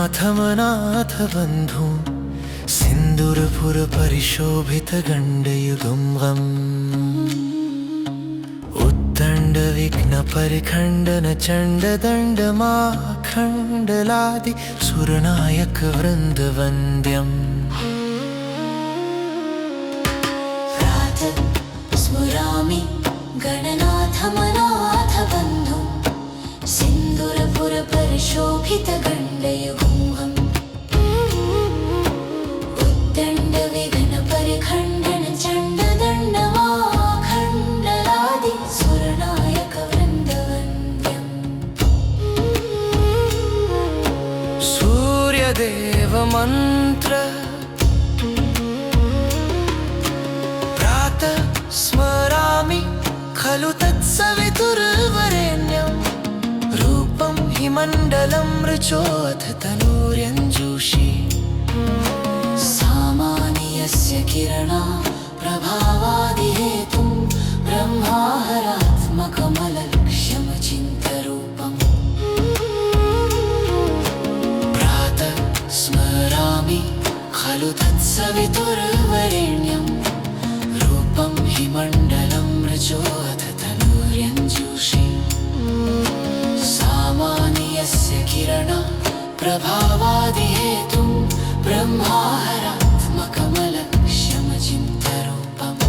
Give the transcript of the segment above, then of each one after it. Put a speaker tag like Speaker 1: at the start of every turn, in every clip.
Speaker 1: गणनाथमनाथ बन्धु सिन्दूरपुर परिशोभित गण्डयुगं गम् उद्दण्ड विघ्न परिखण्डन चण्ड दण्ड माखण्डलादि सुरनायक वृन्द वन्द्यम्
Speaker 2: स्मरामि गणनाथमनाथ बन्धु सिन्दूरपुर परिशोभित गण्डयुगं गम् उद्दण्ड विघ्न परिखण्डन चण्ड दण्ड माखण्डलादि सुरनायक वृन्द वन्द्यम्
Speaker 1: सूर्यदेव मन्त्र स्मरामि खलु तत्सवितुर्वरेण्यं रूपं हि मण्डलं ऋचोऽथ तनूर्यञ्जूषी
Speaker 2: सामान्यस्य किरणा प्रभावादिहेतुं ब्रह्माहरात्मकमलक्ष्यमचिन्तरूपम् प्रातः स्मरामि खलु तत्सवितुर्वरेण्यं रूपं हि मण्डलं ऋचोऽथ तनूर्यञ्जूषी सामान्यस्य किरणा प्रभावादिहेतुं ब्रह्माहरात्मकमलक्ष्यमचिन्तरूपम्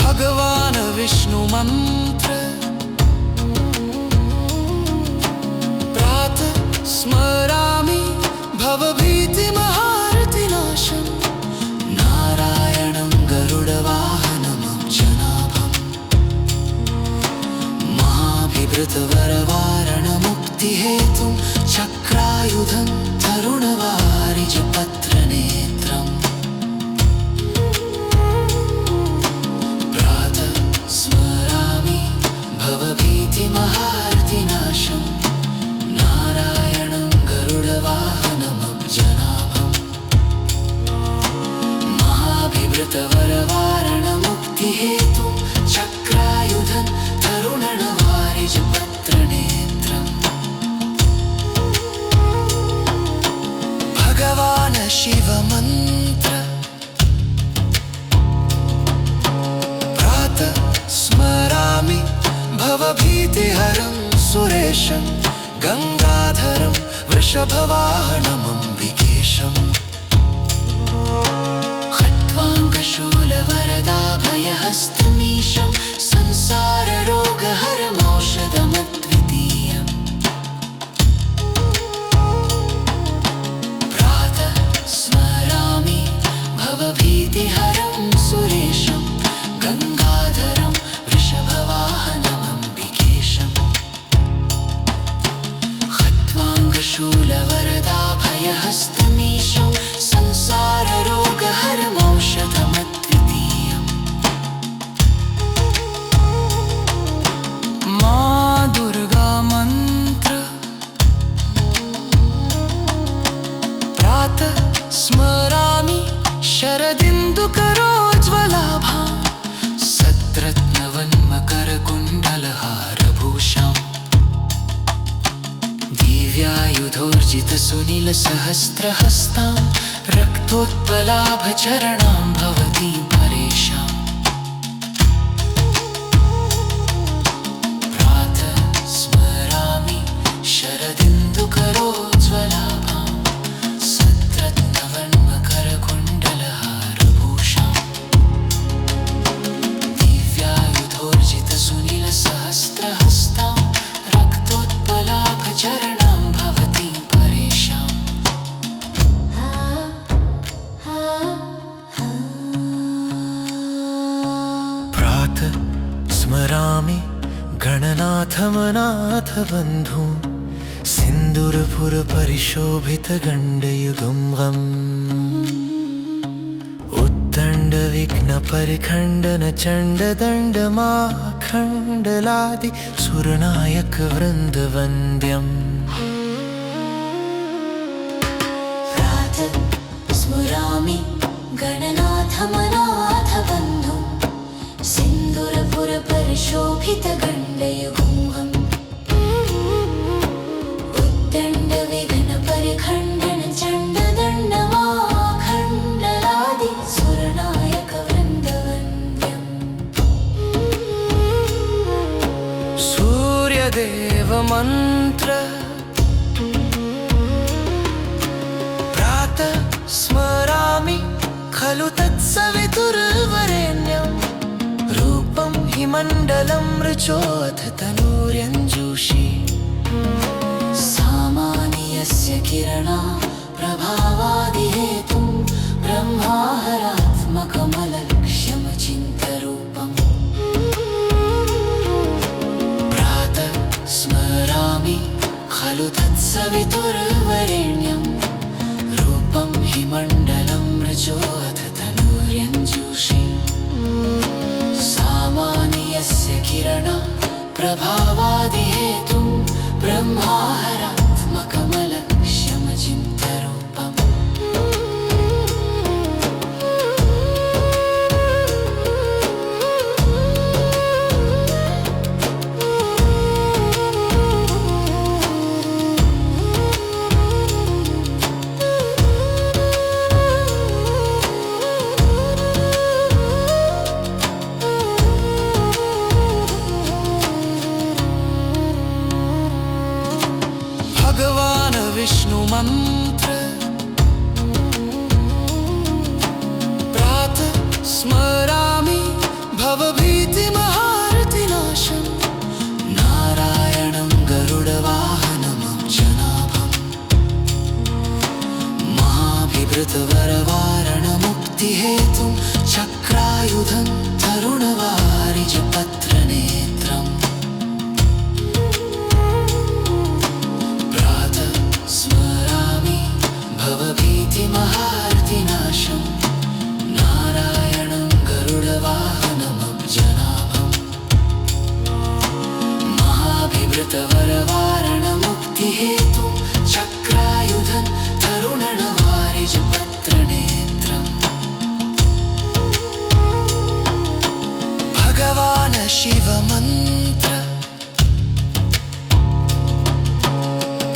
Speaker 1: भगवान विष्णु मंत्र प्रातः स्मरामि भवभीतिमहारतिनाशं नारायणं गरुडवाहनं जनाभं महाभिभृतवरवारणमुक्तिहेतुं चक्रायुधं तरुणवारिजपत्रनेत्रम् भवभीतिमहारतिनाशं नारायणं गरुडवाहनमब्जनाभं महाभिभृतवरवारणमुक्तिहेतुं चक्रायुधं तरुणवारिजपत्रनेत्रम् भगवान् शिवमन्त्र प्रातः स्मरामि भवभीतिहरं सुरेशं गङ्गाधरं वृषभवाहनमम्बिकेशम् खट्वाङ्गशूलवरदाभयहस्तमीशं संसाररोगहरमौषधमद्वितीयम् प्रातः स्मरामि भवभीतिहरं सुरेशं गङ्गाधरं वृषभवाहनमम्बिकेशम् खट्वाङ्गशूलवरदाभयहस्तमीशं संसाररोगहरमौषधमद्वितीयम् मा दुर्गा मन्त्र प्रातः स्मरामि शरदिन्दुकरोज्ज्वलाभां सद्रत्नवन्मकरकुण्डलहारभूषाम् दिव्यायुधोर्जितसुनीलसहस्रहस्तां रक्तोत्पलाभचरणां भवतीं परेशाम् प्रातः स्मरामि शरदिन्दुकरोज्ज्वलाभां सद्रत्नवन्मकरकुण्डलहारभूषाम् दिव्यायुधोर्जितसुनीलसहस्रहस्तां रक्तोत्पलाभचरणां भवतीं परेशाम् प्रातः स्मरामि गणनाथमनाथ बन्धु सिन्दूरपुर परिशोभित गण्डयुगं गम् विघ्न परिखण्डन चण्ड दण्ड माखण्डलादि सुरनायक वृन्दवन्द्यम्
Speaker 2: प्रातः स्मरामि गणनाथमनाथ बन्धुं सिन्दूरपुरपरिशोभितगण्डयुगुंहम् उद्दण्डविघ्नपरिखण्डन चण्डदण्डमाखण्डलादि सुरनायकवृन्दवन्द्यम्
Speaker 1: सूर्यदेव मन्त्र प्रातः स्मरामि खलु तत्सवितुर्वरेण्यं रूपं हि मण्डलं ऋचोऽथ तनूर्यञ्जूषि
Speaker 2: सामानि यस्य किरणा प्रभावादिहेतुं ब्रह्माहरात्मकमलक्ष्यमचिन्तरूपम्
Speaker 1: प्रातः
Speaker 2: स्मरामि खलु तत्सवितुर्वरेण्यं रूपं हि मण्डलं ऋचोऽथ तनूर्यञ्जूषि सामानि यस्य किरणा प्रभावादिहेतुं ब्रह्माहरात्मकमलक्ष्यमचिन्तरूपम्
Speaker 1: भगवान विष्णु मंत्र प्रातः स्मरामि भवभीतिमहारतिनाशं
Speaker 2: नारायणं गरुडवाहनमब्जनाभम् महाभिभृतवरवारणमुक्तिहेतुं चक्रायुधं तरुणवारिजपत्रनेत्रम् प्रातः स्मरामि भवभीतिमहारतिनाशं नारायणं गरुडवाहनमब्जनाभम् महाभिभृतवरवारणमुक्तिहेतुं चक्रायुधं तरुणवारिजपत्रनेत्रम्
Speaker 1: भगवान शिव मंत्र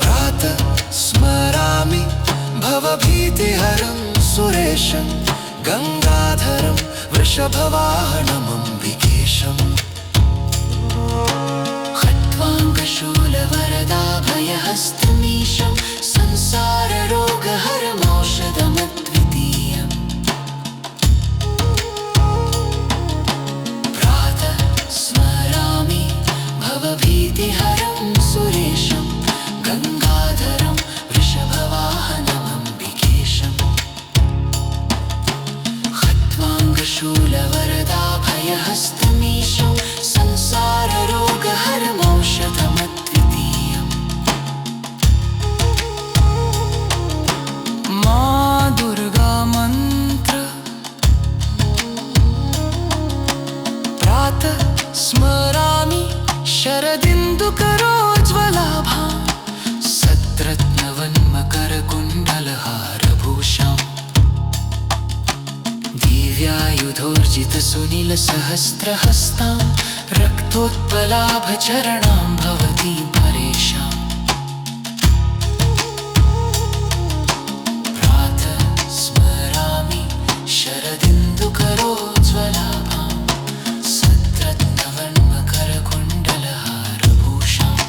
Speaker 1: प्रातः स्मरामि भवभीतिहरं सुरेशं गंगाधरं वृषभवाहनमम्बिकेशम्
Speaker 2: खट्वाङ्गशूलवरदाभयहस्तमीशं संसाररोगहरमौषधमद्वितीयम् प्रातः स्मरामि भवभीतिहरं सुरेशं गङ्गाधरं वृषभवाहनमम्बिकेशम् खट्वाङ्गशूलवरदाभयहस्तमीशं संसाररोगहरमौषधमद्वितीयम्
Speaker 1: माँ दुर्गा मंत्र प्रातः स्मरामि शरदिन्दुकरोज्ज्वलाभां
Speaker 2: सद्रत्नवन्मकरकुण्डलहारभूषाम् दिव्यायुधोर्जितसुनीलसहस्रहस्तां रक्तोत्पलाभचरणां भवतीं परेशाम् प्रातः स्मरामि शरदिन्दुकरोज्ज्वलाभां सद्रत्नवन्मकरकुण्डलहारभूषाम्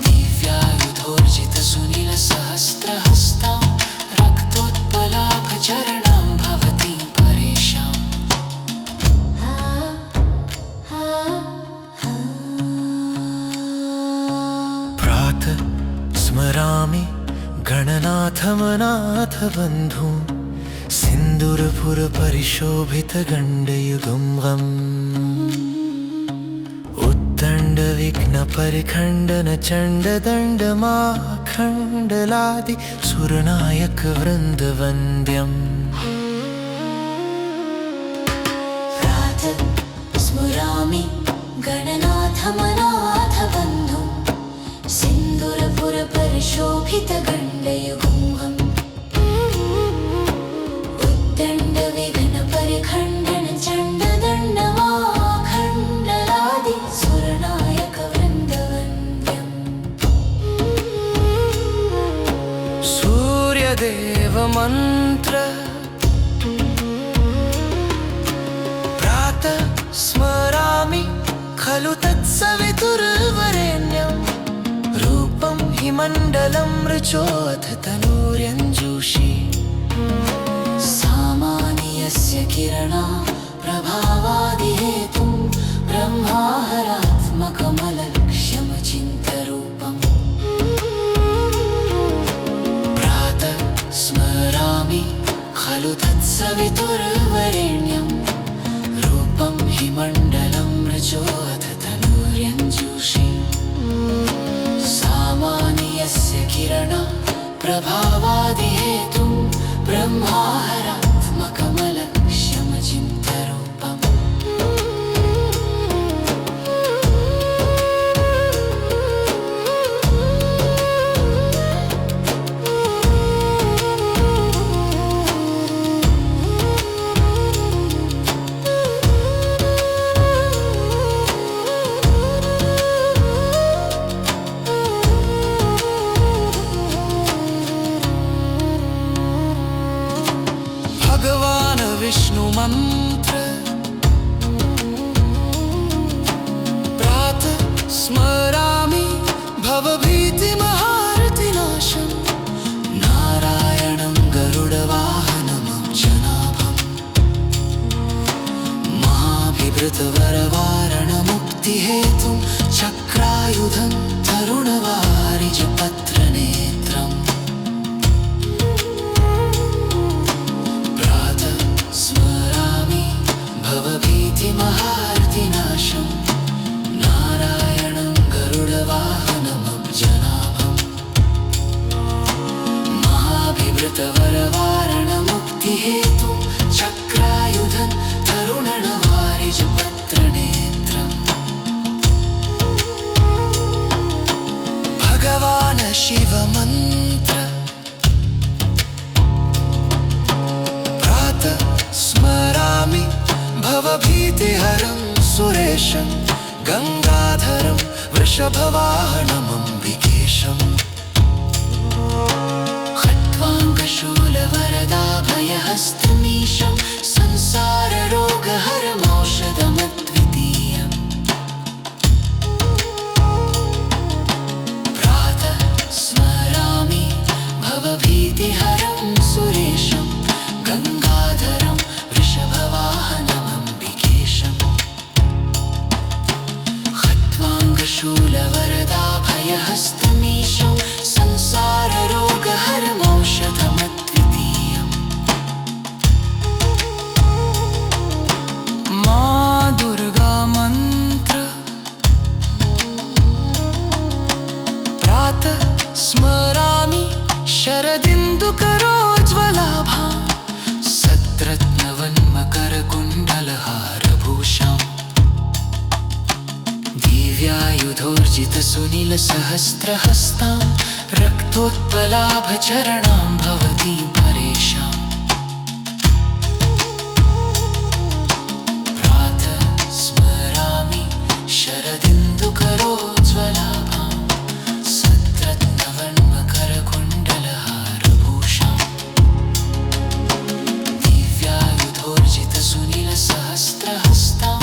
Speaker 2: दिव्यायुधोर्जितसुनीलसहस्रहस्तां रक्तोत्पलाभचरणां भवतीं परेशाम्
Speaker 1: प्रातः स्मरामि गणनाथमनाथ बन्धुं सिन्दूरपुरपरिशोभितगण्डयुगुं उद्दण्डविघ्नपरिखण्डन चण्डदण्डमाखण्डलादि सुरनायक वृन्दवन्द्यम्
Speaker 3: गणनाथमनाथ बन्धुं सिन्दूरपुरपरिशोभितगण्डयुगुंहम् उद्दण्डविघ्नपरिखण्डन चण्डदण्डमाखण्डलादि सुरनायकवृन्दवन्द्यम्
Speaker 1: सूर्यदेव मंत्र प्रातः स्मरामि खलु तत्सवितुर्वरेण्यं रूपं हि मण्डलं ऋचोऽथ तनूर्यञ्जूषी
Speaker 3: सामानि यस्य किरणा प्रभावादिहेतुं ब्रह्माहरात्मकमलक्ष्यमचिन्तरूपम्
Speaker 2: प्रातः स्मरामि खलु तत्सवितुर्वरेण्यं रूपं हि मण्डलं ऋचोऽथ तनूर्यञ्जूषी सामानि यस्य किरणा प्रभावादिहेतुं ब्रह्माहरात्मकमलक्ष्यमचिन्तरूपम्
Speaker 1: भगवान विष्णु मंत्र प्रातः स्मरामि भवभीतिमहारतिनाशं
Speaker 2: नारायणं गरुडवाहनमब्जनाभम् महाभिभृतवरवारणमुक्तिहेतुं चक्रायुधं तरुणवारिजपत्रनेत्रम् प्रातः स्मरामि भवभीतिमहारतिनाशं नारायणं गरुडवाहनमब्जनाभम् महाभिभृतवरवारणमुक्तिहेतुं चक्रायुधं तरुणवारिजपत्रनेत्रम्
Speaker 1: भगवान शिव मंत्र प्रातः स्मरामि भवभीतिहरं सुरेशं गंगाधरं वृषभवाहनमम्बिकेशम्
Speaker 2: खट्वाङ्गशूलवरदाभयहस्तमीशं संसाररोगहरमौषधमद्वितीयम् प्रातः स्मरामि भवभीतिहरं सुरेशं गङ्गाधरं वृषभवाहनमम्बिकेशम् खट्वाङ्गशूलवरदाभयहस्तमीशं संसाररोगहरमौषधमद्वितीयम्
Speaker 1: माँ दुर्गा मंत्र प्रातः स्मरामि शरदिन्दुकरोज्ज्वलाभां
Speaker 2: सद्रत्नवन्मकरकुण्डलहारभूषाम् दिव्यायुधोर्जितसुनीलसहस्रहस्तां रक्तोत्पलाभचरणां भवतीं परेशाम् प्रातः स्मरामि शरदिन्दुकरोज्ज्वलाभां सद्रत्नवन्मकरकुण्डलहारभूषाम् दिव्यायुधोर्जितसुनीलसहस्रहस्तां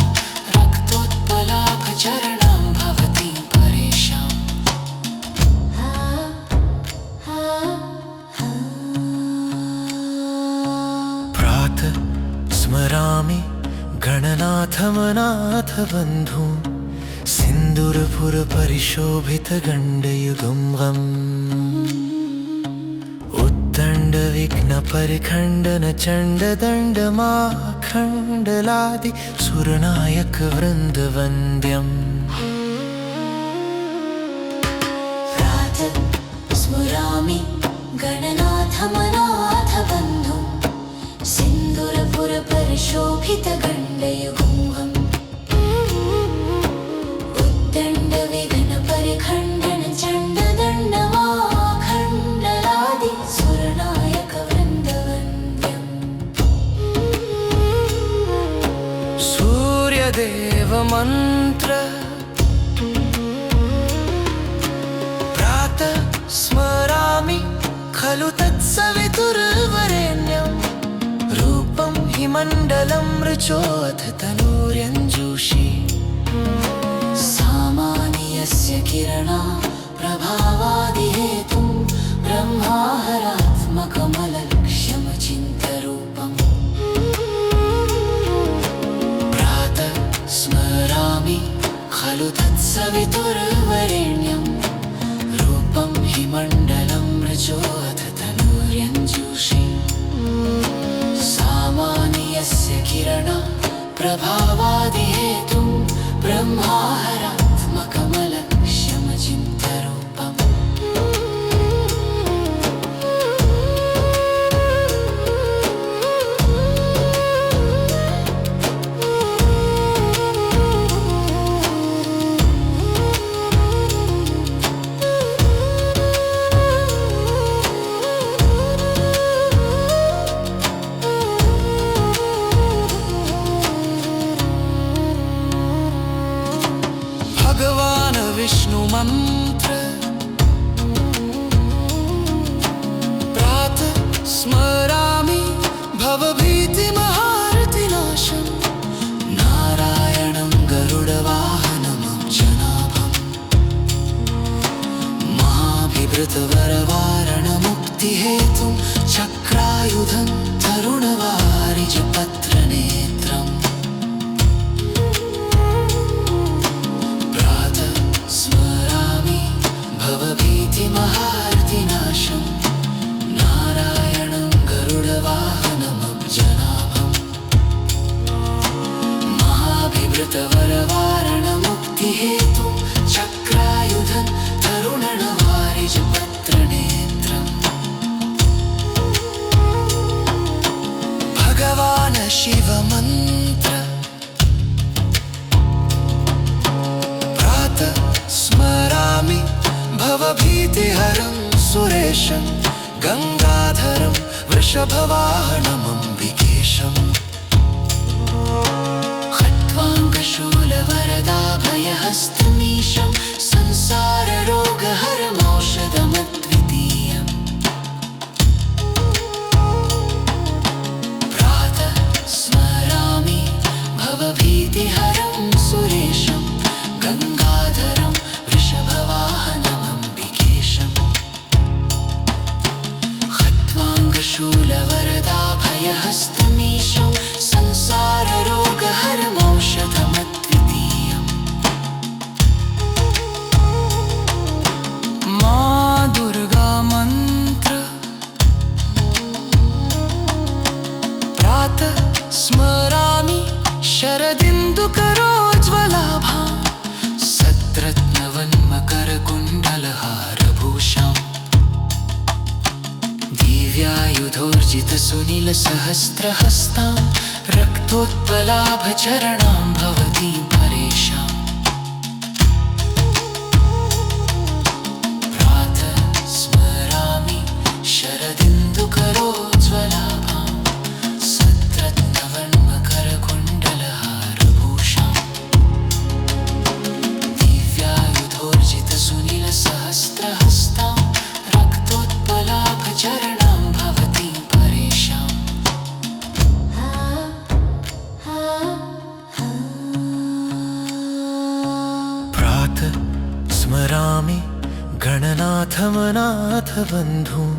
Speaker 2: रक्तोत्पलाभचरणां भवतीं परेशाम्
Speaker 1: प्रातः स्मरामि गणनाथमनाथ बन्धुं सिन्दूरपुरपरिशोभितगण्डयुगुंहम् उद्दण्डविघ्नपरिखण्डन चण्डदण्डमाखण्डलादि सुरनायकवृन्दवन्द्यम्
Speaker 3: प्रातः स्मरामि गणनाथमनाथ बन्धुं सिन्दूरपुरपरिशोभितगण्डयुगुंहम्
Speaker 1: मण्डलं ऋचोऽथ तनूर्यञ्जूषी
Speaker 3: सामान्यस्य किरणा प्रभावादिहेतुं ब्रह्माहरात्मकमलक्ष्यमचिन्तरूपम्
Speaker 2: प्रातः स्मरामि खलु तत्सवितुर्वरेण्यं रूपं हि मण्डलं ऋचोऽथ तनूर्यञ्जूषी सामान्यस्य किरणा प्रभावादिहेतुं ब्रह्माहरात्मकमलक्ष्यमचिन्तरूपम्
Speaker 1: भगवान् विष्णुमन्त्र प्रातः स्मरामि भवभीतिमहारतिनाशं
Speaker 2: नारायणं गरुडवाहनमब्जनाभम् महाभिभृतवरवारणमुक्तिहेतुं चक्रायुधं तरुणवारिजपत्रनेत्रम् प्रातः स्मरामि भवभीतिमहारतिनाशं नारायणं गरुडवाहनमब्जनाभम् महाभिभृतवरवारणमुक्तिहेतुं चक्रायुधं तरुणवारिजपत्रनेत्रम्
Speaker 1: भगवान् शिवमन्त्र प्रातः स्मरामि भवभीतिहरं सुरेशं गङ्गाधरं वृषभवाहनमम्बिकेशम्
Speaker 2: खट्वाङ्गशूलवरदाभयहस्तमीशं संसाररोगहरमौषधमद्वितीयम् प्रातः स्मरामि भवभीतिहरं सुरेशं गङ्गाधरं वृषभवाहनमम्बिकेशम् खट्वाङ्गशूलवरदाभयहस्तमीशं संसाररोगहरमौषधमद्वितीयम्
Speaker 1: मा दुर्गा मन्त्र प्रातः स्मरामि शरदिन्दुकरोज्ज्वलाभां
Speaker 2: सद्रत्नवन्मकरकुण्डलहारभूषाम् दिव्यायुधोर्जितसुनीलसहस्रहस्तां रक्तोत्पलाभचरणां भवतीं परेशाम् प्रातः स्मरामि शरदिन्दुकरोज्ज्वलाभां सद्रत्नवन्मकरकुण्डलहारभूषाम् दिव्यायुधोर्जितसुनीलसहस्रहस्तां रक्तोत्पलाभचरणां भवतीं परेशाम्
Speaker 1: प्रातः स्मरामि गणनाथमनाथबन्धुं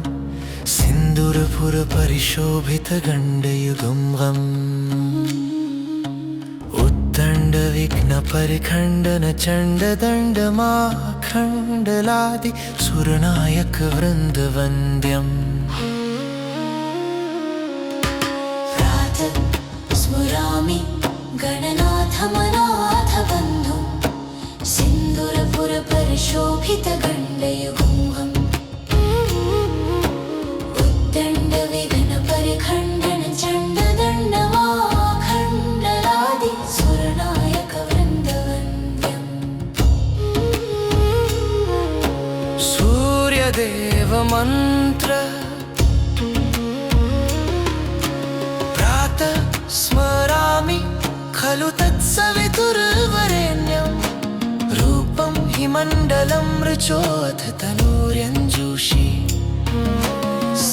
Speaker 1: सिन्दूरपुरपरिशोभितगण्डयुगं वम् उद्दण्डविघ्नपरिखण्डनचण्डदण्डमाखण्डलादि सुरनायकवृन्दवन्द्यम्
Speaker 3: प्रातः स्मरामि गणनाथमनाथबन्धुं सिन्दूरपुरपरिशोभितगण्डयुगं उद्दण्डविघ्नपरिखण्डनचण्डदण्डमाखण्डलादि सुरनायकवृन्दवन्द्यम्
Speaker 1: सूर्यदेवमन्त्र प्रातः स्मरामि खलु तत्सवितुर्वरेण्यं रूपं हि मण्डलं ऋचोऽथ तनूर्यञ्जूषी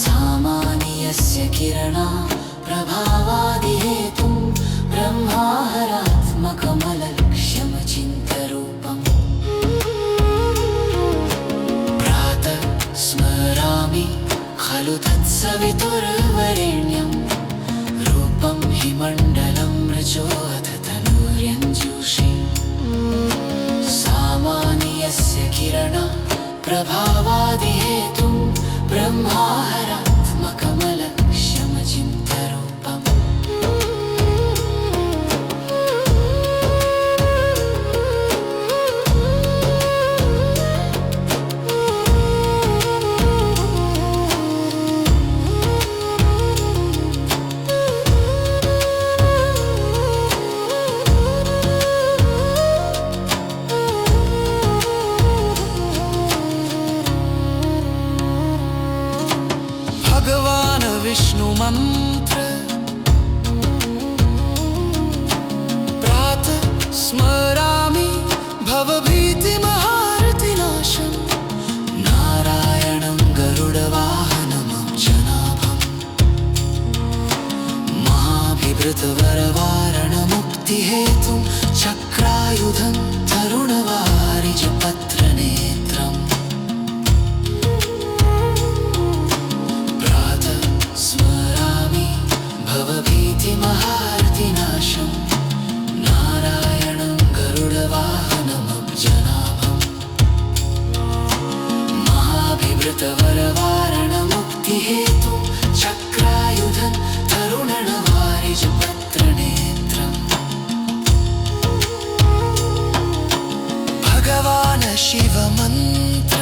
Speaker 3: सामान्यस्य किरणा प्रभावादिहेतुं ब्रह्माहरात्मकमलक्ष्यमचिन्तरूपम्
Speaker 2: प्रातः स्मरामि खलु तत्सवितुर्वरेण्यं रूपं हि मण्डलं रजोऽथ तनूर्यञ्जूषि सामानि यस्य किरणा प्रभावादिहेतुं ब्रह्माहरात्मकमलक्ष्यमचिन्तरूपम्
Speaker 1: भगवान विष्णु मंत्र प्रातः स्मरामि भवभीतिमहारतिनाशं
Speaker 2: नारायणं गरुडवाहनमब्जनाभम् महाभिभृतवरवारणमुक्तिहेतुं चक्रायुधं तरुणवारिजपत्रनेत्रम् प्रातः स्मरामि भवभीतिमहारतिनाशं नारायणं गरुडवाहनमब्जनाभम् महाभिभृतवरवारणमुक्तिहेतुं चक्रायुधं तरुणवारिजपत्रनेत्रम्
Speaker 1: भगवान शिव मंत्र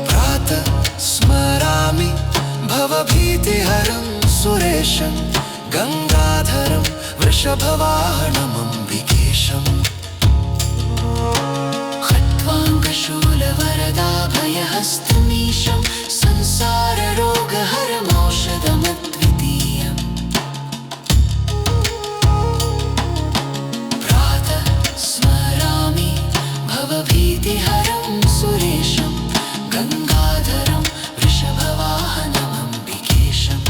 Speaker 1: प्रातः स्मरामि भवभीतिहरं सुरेशं गंगाधरं वृषभवाहनमम्बिकेशम्
Speaker 2: खट्वाङ्गशूलवरदाभयहस्तमीशं संसाररोगहरमौषधमद्वितीयम् प्रातः स्मरामि भवभीतिहरं सुरेशं गङ्गाधरं वृषभवाहनमम्बिकेशम्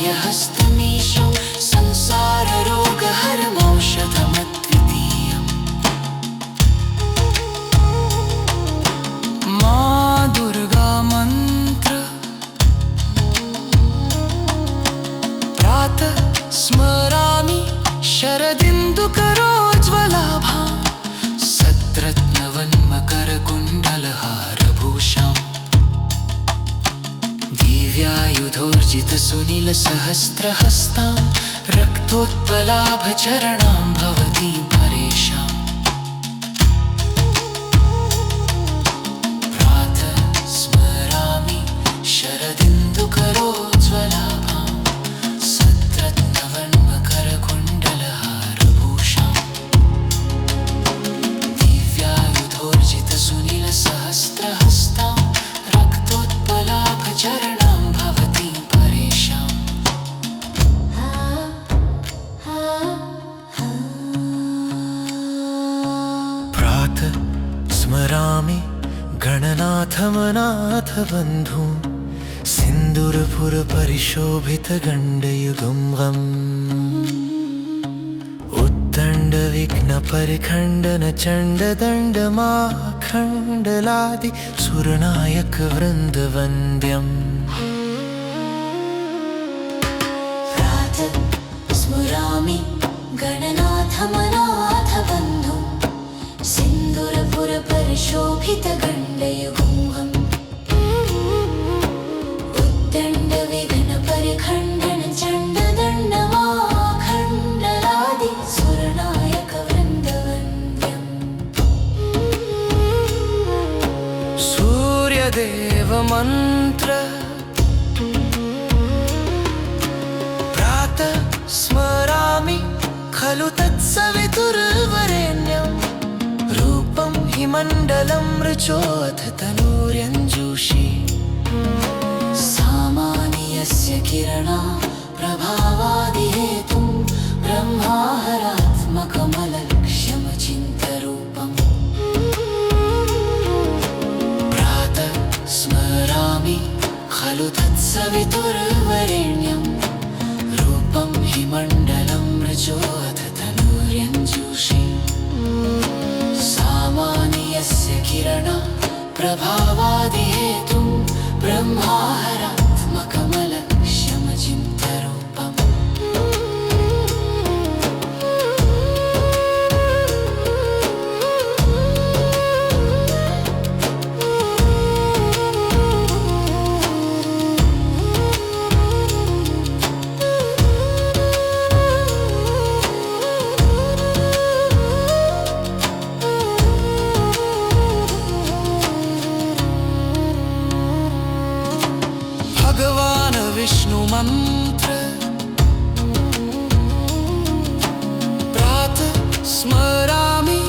Speaker 2: खट्वाङ्गशूलवरदाभयहस्तमीशं संसाररोगहरमौषधमद्वितीयम्
Speaker 1: माँ दुर्गा मंत्र प्रातः स्मरामि शरदिन्दुकरोज्ज्वलाभां
Speaker 2: सद्रत्नवन्मकरकुण्डलहारभूषाम् दिव्यायुधोर्जितसुनीलसहस्रहस्तां रक्तोत्पलाभचरणां भवतीं परेशाम् प्रातः स्मरामि शरदिन्दुकरोज्ज्वलाभां सद्रत्नवन्मकरकुण्डलहारभूषाम् दिव्यायुधोर्जितसुनीलसहस्रहस्तां रक्तोत्पलाभचरणां भवतीं परेशाम्
Speaker 1: प्रातः स्मरामि गणनाथमनाथ बन्धुं सिन्दूरपुरपरिशोभितगण्डयुगं वम् उद्दण्डविघ्नपरिखण्डनचण्डदण्डमाखण्डलादि सुरनायकवृन्दवन्द्यम्
Speaker 3: प्रातः स्मरामि गणनाथमनाथबन्धुं सिन्दूरपुरपरिशोभितगण्डयुगं उद्दण्डविघ्नपरिखण्डनचण्डदण्डमाखण्डलादि सुरनायकवृन्दवन्द्यम्
Speaker 1: सूर्यदेव मंत्र प्रातः स्मरामि खलु तत्सवितुर्वरेण्यं रूपं हि मण्डलं ऋचोऽथ तनूर्यञ्जूषि
Speaker 3: सामानि यस्य किरणा प्रभावादिहेतुं ब्रह्माहरात्मकमलक्ष्यमचिन्तरूपम्
Speaker 2: तत्सवितुर्वरेण्यं रूपं हि मण्डलं रजोऽथ तनूर्यञ्जूषि सामानि यस्य किरणा प्रभावादिहेतुं ब्रह्माहरात्मकमलक्ष्यमचिन्त्यरूपम्
Speaker 1: भगवान विष्णु मंत्र प्रातः स्मरामि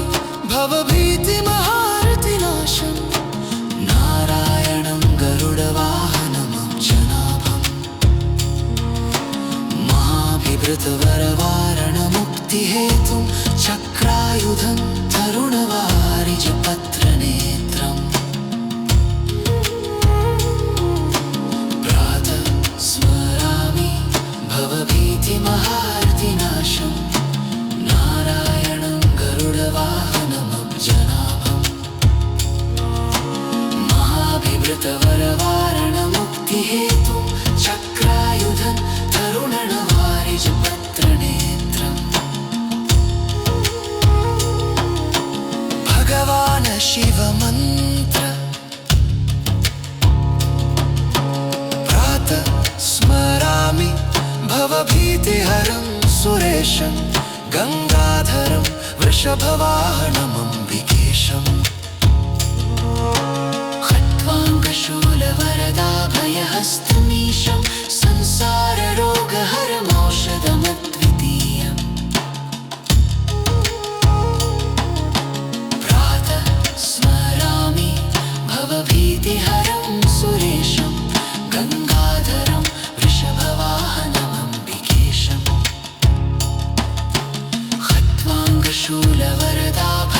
Speaker 1: भवभीतिमहारतिनाशं
Speaker 2: नारायणं गरुडवाहनमब्जनाभम् महाभिभृतवरवारणमुक्तिहेतुं चक्रायुधं तरुणवारिजपत्रनेत्रम् प्रातः स्मरामि भवभीतिमहारतिनाशं नारायणं गरुडवाहनमब्जनाभम् महाभिभृतवरवारणमुक्तिहेतुं चक्रायुधं तरुणवारिजपत्रनेत्रम्
Speaker 1: भगवान शिव मंत्र प्रातः स्मरामि भवभीतिहरं सुरेशं गंगाधरं वृषभवाहनमम्बिकेशम्
Speaker 2: खट्वाङ्गशूलवरदाभयहस्तमीशं संसाररोगहरमौषधमद्वितीयम् प्रातः स्मरामि भवभीतिहरं सुरेशं गङ्गाधरं वृषभवाहनमम्बिकेशम्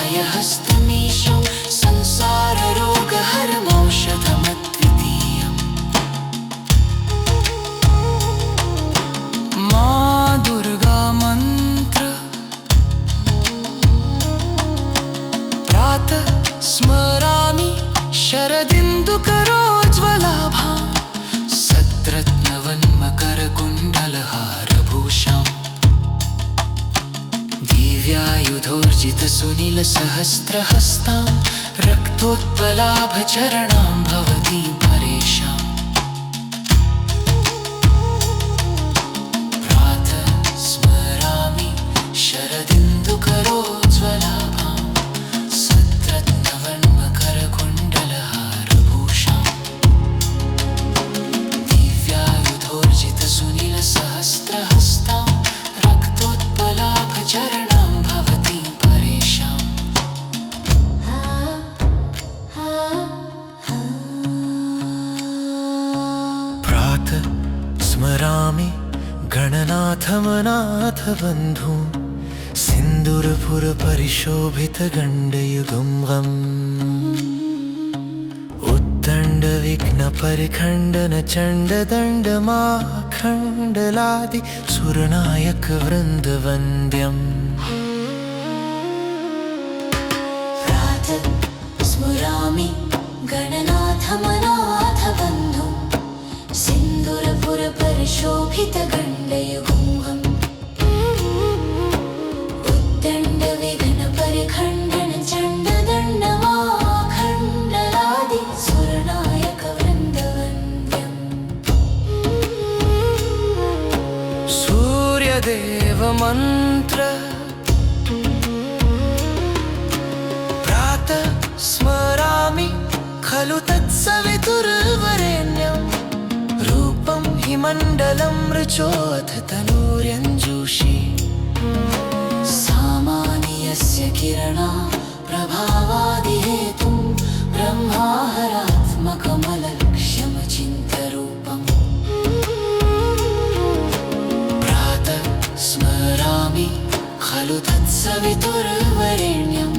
Speaker 2: खट्वाङ्गशूलवरदाभयहस्तमीशं संसाररोगहरमौषधमद्वितीयम्
Speaker 1: माँ दुर्गा मंत्र प्रातः स्मरामि शरदिन्दुकरोज्ज्वलाभां
Speaker 2: सद्रत्नवन्मकरकुण्डलहारभूषाम् दिव्यायुधोर्जितसुनीलसहस्रहस्तां रक्तोत्पलाभचरणां भवतीं परेशाम् प्रातः स्मरामि शरदिन्दुकरोज्ज्वलाभां सद्रत्नवर्णमकरकुण्डलहारभूषाम् दिव्यायुधोर्जितसुनीलसहस्रहस्तां रक्तोत्पलाभचरणां भवतीं परेशाम्
Speaker 1: प्रातः स्मरामि गणनाथमनाथ बन्धुं सिन्दूरपुरपरिशोभितगण्डयुगं वम् उद्दण्डविघ्नपरिखण्डनचण्डदण्डमाखण्डलादि सुरनायकवृन्दवन्द्यम्
Speaker 3: प्रातः स्मरामि गणनाथमनाथबन्धुं सिन्दूरपुरपरिशोभितगण्डयुगं उद्दण्डविघ्नपरिखण्डनचण्डदण्डमाखण्डलादि सुरनायकवृन्दवन्द्यम्
Speaker 1: सूर्यदेव मंत्र प्रातः स्मरामि खलु तत्सवितुर्वरेण्यं रूपं हि मण्डलं रजोऽथ तनूर्यञ्जूषि
Speaker 2: सामानि यस्य किरणा प्रभावादिहेतुं ब्रह्माहरात्मकमलक्ष्यमचिन्त्यरूपम् प्रातः स्मरामि खलु तत्सवितुर्वरेण्यं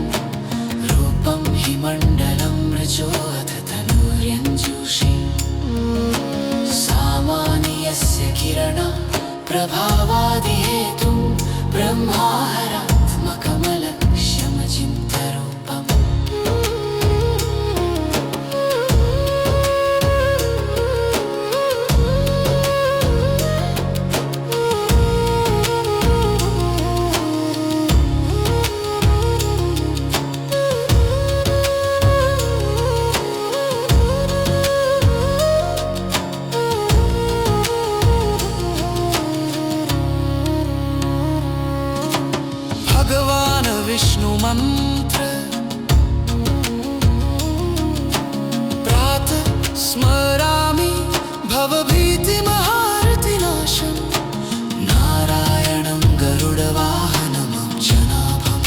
Speaker 2: रूपं हि मण्डलं रजोऽथ तनूर्यञ्जूषि सामानि यस्य किरणा प्रभावादिहेतुं ब्रह्माहरात्मकमलक्ष्यमचिन्तरूपम्
Speaker 1: भगवान विष्णु मंत्र प्रातः स्मरामि भवभीतिमहारतिनाशम्
Speaker 2: नारायणं गरुडवाहनमब्जनाभम्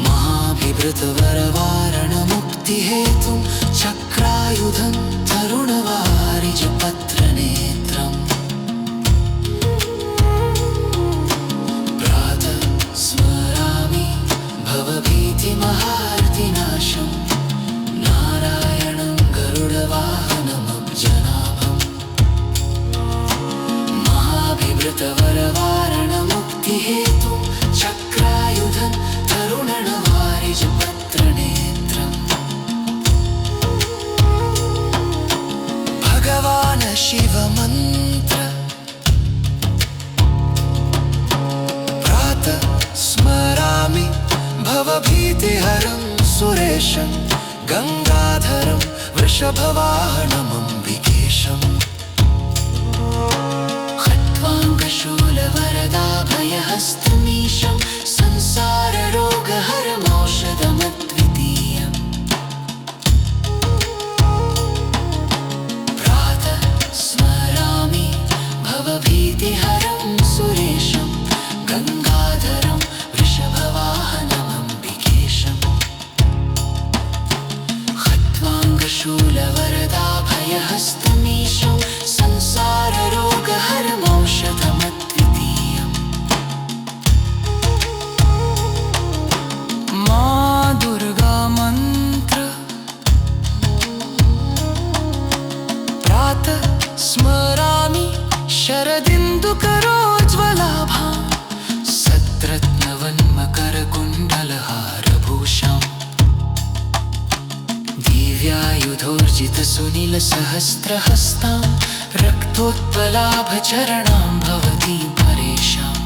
Speaker 2: महाभिभृतवरवारणमुक्तिहेतुं चक्रायुधं तरुणवारिजपत्रनेत्रम् स्मरामि भवभीतिमहारतिनाशम् नारायणं गरुडवाहनमब्जनाभम् महाभिभृतवरवारणमुक्तिहेतुं चक्रायुधं तरुणवारिजपत्रनेत्रम्
Speaker 1: भगवान शिव मंत्र प्रातः स्मरामि भवभीतिहरं सुरेशं गंगाधरं वृषभवाहनमम्बिकेशम्
Speaker 2: खट्वाङ्गशूलवरदाभयहस्तमीशं संसाररोगहरमौषधमद्वितीयम् प्रातः स्मरामि भवभीतिहरं सुरेशं गंगाधरं वृषभवाहनमम्बिकेशम् खट्वाङ्गशूलवरदाभयहस्तमीशं संसाररोगहरमौषधमद्वितीयम्
Speaker 1: माँ दुर्गा मंत्र प्रातः स्मरामि शरदिन्दुकरोज्ज्वलाभां
Speaker 2: सत्रत्नवन्मकरकुण्डलहारभूषाम् दिव्यायुधोर्जितसुनीलसहस्रहस्तां रक्तोत्पलाभचरणां भवतीं परेशाम्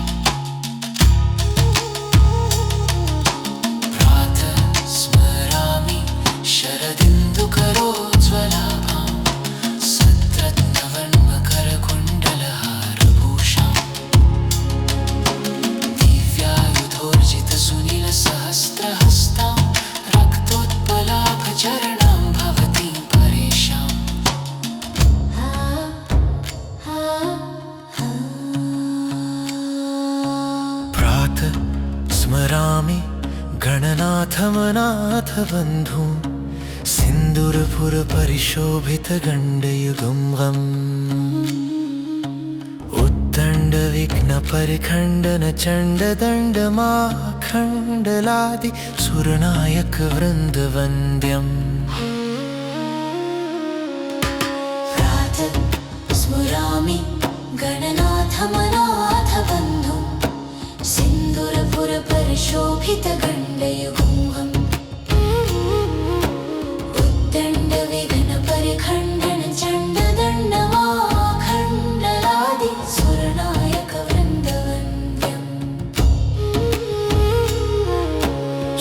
Speaker 2: प्रातः स्मरामि शरदिन्दुकरोज्ज्वलाभां सत्रत्नवन्मकरकुण्डलहारभूषाम् दिव्यायुधोर्जितसुनीलसहस्रहस्तां रक्तोत्पलाभचरणां भवतीं परेशाम्
Speaker 1: प्रातः स्मरामि गणनाथमनाथ बन्धुं सिन्दूरपुरपरिशोभितगण्डयुगं वम् उद्दण्डविघ्नपरिखण्डन चण्डदण्डमाखण्डलादि सुरनायकवृन्दवन्द्यम्
Speaker 3: प्रातः स्मरामि गणनाथमनाथबन्धुं सिन्दूरपुरपरिशोभितगण्डयुगं उद्दण्डविघ्नपरिखण्डन चण्डदण्डमाखण्डलादि सुरनायकवृन्दवन्द्यम्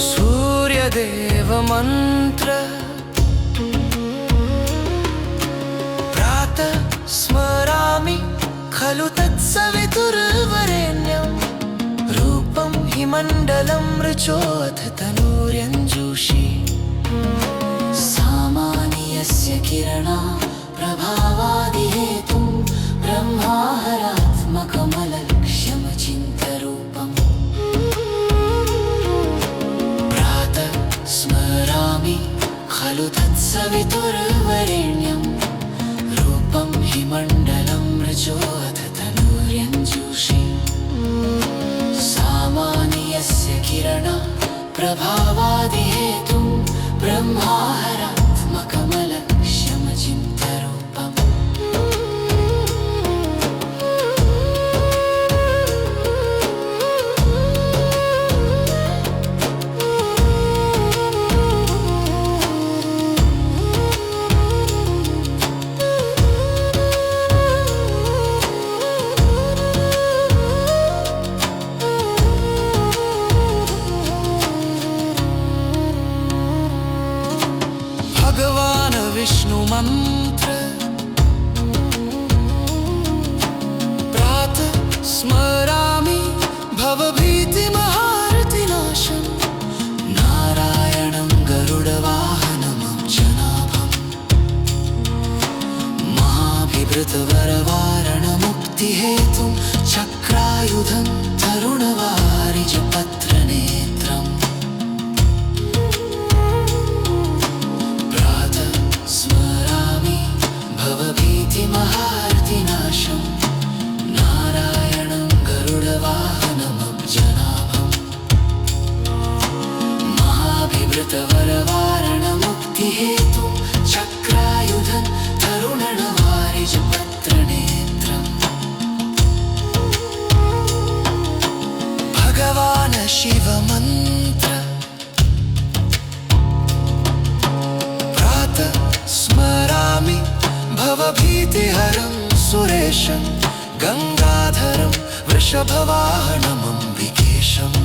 Speaker 1: सूर्यदेव मंत्र प्रातः स्मरामि खलु तत्सवितुर्वरेण्यं रूपं हिमण्डलं ऋचोऽथ तनूर्यञ्जूषी
Speaker 2: सामान्यस्य किरणा प्रभावादिहेतुं ब्रह्माहरात्मकमलक्ष्यमचिन्तरूपम् प्रातः स्मरामि खलु तत्सवितुर्वरेण्यं रूपं हिमण्डलं ऋचोऽथ तनूर्यञ्जूषी सामान्यस्य किरणा प्रभावादिहेतुं ब्रह्माहरात्मकमलक्ष्यमचिन्तरूपम् मुक्तिहेतुं चक्रायुधं तरुणवारिजपत्रनेत्रम् प्रातः स्मरामि भवभीतिमहार्तिनाशं नारायणं गरुडवाहनमब्जनाभम् महाभिवृतवरवारणमुक्तिहेतुं चक्रायुधं तरुणवारिजपत्रनेत्रम् भगवान् शिवमन्त्र प्रातः स्मरामि भवभीतिहरं सुरेशं गङ्गाधरं वृषभवाहनमम्बिकेशम्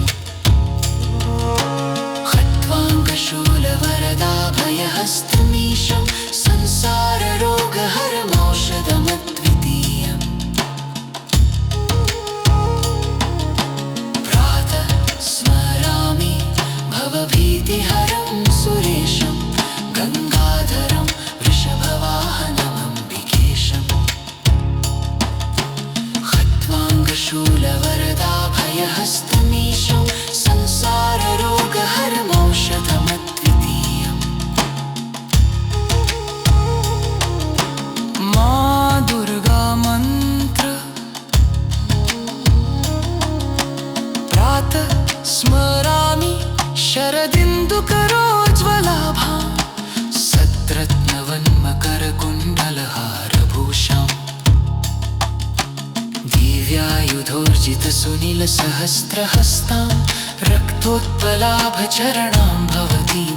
Speaker 2: खट्वाङ्गशूलवरदाभयहस्तमीशं संसाररोगहरमौषधमद्वितीयम् प्रातः स्मरामि भवभीतिहरं सुरेशं गङ्गाधरं वृषभवाहनमम्बिकेशम् खट्वाङ्गशूलवरदाभयहस्तमीशं संसाररोगहरमौषधमद्वितीयम् मा दुर्गा मन्त्र प्रातः स्मरामि शरदिन्दुकरोज्ज्वलाभां सद्रत्नवन्मकरकुण्डलहारभूषाम् दिव्यायुधोर्जितसुनीलसहस्रहस्तां रक्तोत्पलाभचरणां भवतीं